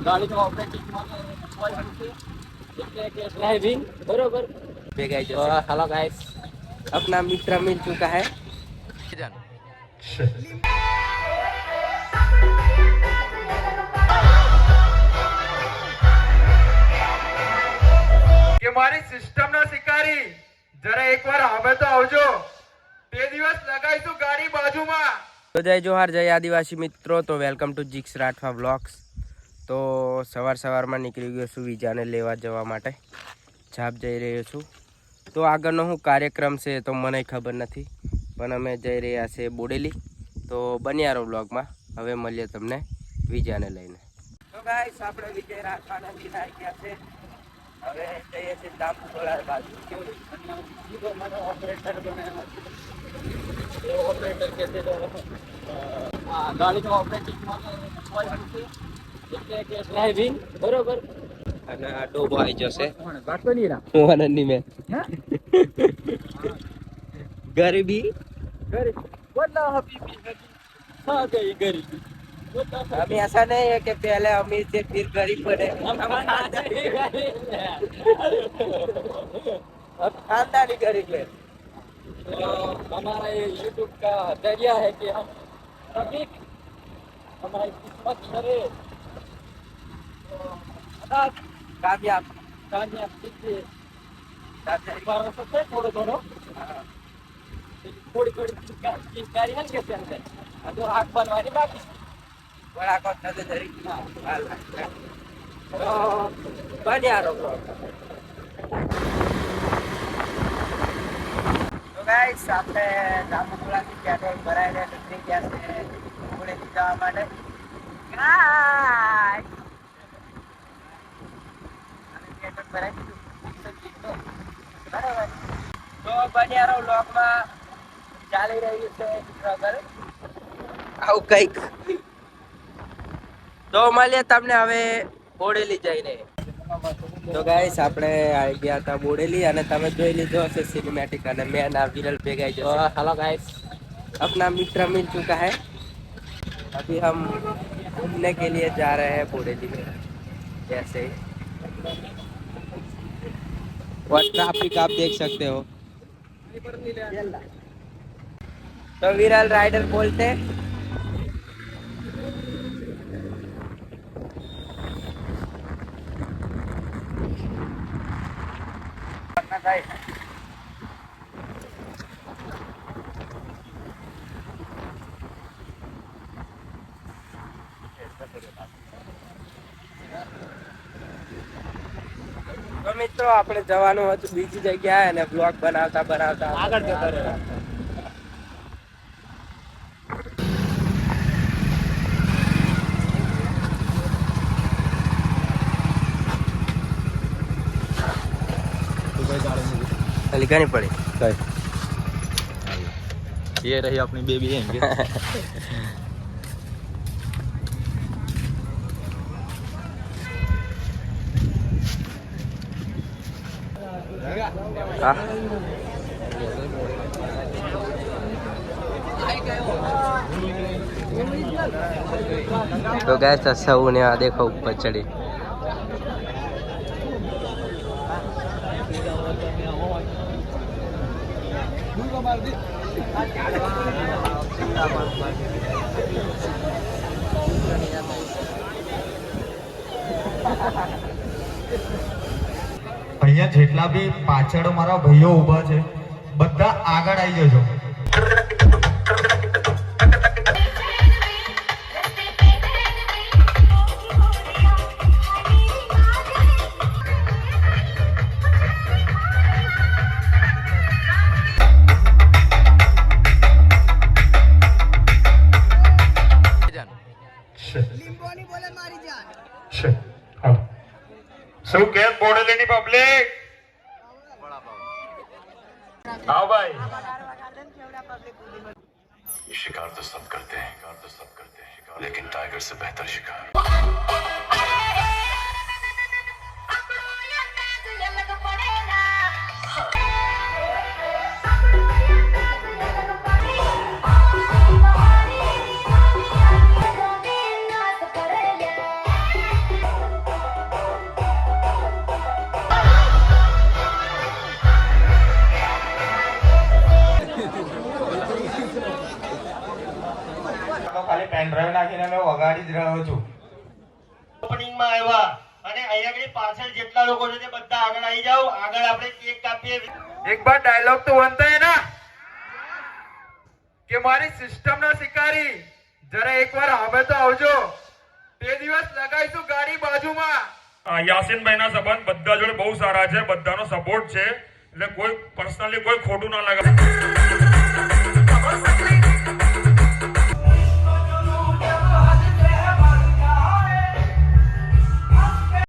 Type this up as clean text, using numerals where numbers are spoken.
ગાડીનું ઓપરેટિંગ એટલે કે ડ્રાઇવિંગ બરોબર भेगा जैसे हेलो गाइस अपना मित्र मिल चुका है। કે મારી સિસ્ટમ ના શિકારી જરા એકવાર હવે તો આવજો, તે દિવસ લગાઈશું ગાડી બાજુમાં। તો જય જોહાર જય આદિવાસી મિત્રો, તો વેલકમ ટુ જીક્સ રાઠવા વ્લોગ્સ। તો સવારમાં નીકળી ગયો છું વિજાને લેવા જવા માટે, છાપ જઈ રહ્યો છું। તો આગળનો શું કાર્યક્રમ છે તો મને ખબર નથી, પણ અમે જઈ રહ્યા છે બોડેલી। તો બન્યા રહો વ્લોગમાં, હવે મળીએ તમને વિજાને લઈને। તો ગાઈસ આપણે વિજય રાઠવાના લીધા ગયા છે, હવે જઈએ છીએ દામુગોળા બાજુ। ઓપરેટર કે ગાડીનું ઓપરેટિંગ એટલે કે ડ્રાઇવિંગ બરોબર અને આ ડોબો આવી જશે વાતો નહીં રા મોહનની મેં गरीबी बोला हबीबी हाँ गई गरीबी हम ऐसा नहीं है कि पहले अमीर थे फिर गरीब बने, हम खानदानी गरीब है। तो हमारा ये यूट्यूब का जरिया है कि हम सभी हमारी किस्मत करे तो कामयाब कामयाब कीजिए। भरोसा से थोड़ा थोड़ा थोड़ी थोड़ी चिंगारी हल्के से अंदर तो आग बनवानी बाकी बड़ा को नजर धरी तो बनिया रहो। तो गाइस આપણે દામુગોળાથી પેટ્રોલ ભરાઈને નીકળી ગયા છે બોડેલી જવા માટે। ગાઈસ અને પેટ્રોલ ભરાઈ દીધું બરાબર। તો બન્યા રહો વ્લોગમાં, ચાલી રહ્યું છે સ્ટ્રગલ આવું કંઈક। તો મળીએ તમને હવે બોડેલી જઈને। તો ગાઈસ આપણે આવી ગયા હતા બોડેલી અને તમે જોઈ લીધો હશે સિનેમેટિક, અને મેં ના વિરલ ભેગાઈ જશે। हेलो गाइस अपना मित्र मिल चुका है, अभी हम घूमने के लिए जा रहे हैं बोडेली में जैसे ही। और ट्रैफिक आप देख सकते हो। तो विरल राइडर बोलते તો મિત્રો આપણે જવાનું હતું બીજી જગ્યાએ અને બ્લોગ બનાવતા બનાવતા આગળ જતા રહ્યા लिखा नहीं पड़ी। ये रही अपनी बेबी है हाँ। तो गैस अच्छा उन्हें देखो ऊपर चढ़ी। અહીંયા જેટલા બી પાછળ મારા ભાઈઓ ઊભા છે બધા આગળ આવી જજો। શું કે બોડેલીની પબ્લિક आओ भाई। शिकार तो सब करते हैं लेकिन टाइगर से बेहतर शिकार। તો ખાલી પેન ડ્રાઈવ નાખીને મેં વગાડી જ રહ્યો છું. ઓપનિંગમાં આવ્યા અને અહીંયા આગળ પાછળ જેટલા લોકો છે તે બધા આગળ આવી જાઓ. આગળ આપણે કેક કાપીએ. એક બાર ડાયલોગ તો બનતા હે ના કે મારી સિસ્ટમ ના શિકારી જરા એકવાર હવે તો આવજો. તે દિવસ લગાઈશું ગાડી બાજુમાં. યાસીનભાઈ ના સંબંધ બધા જોડે બહુ સારા છે, બધાનો સપોર્ટ છે, એટલે કોઈ પર્સનલી કોઈ ખોટું ના લાગે.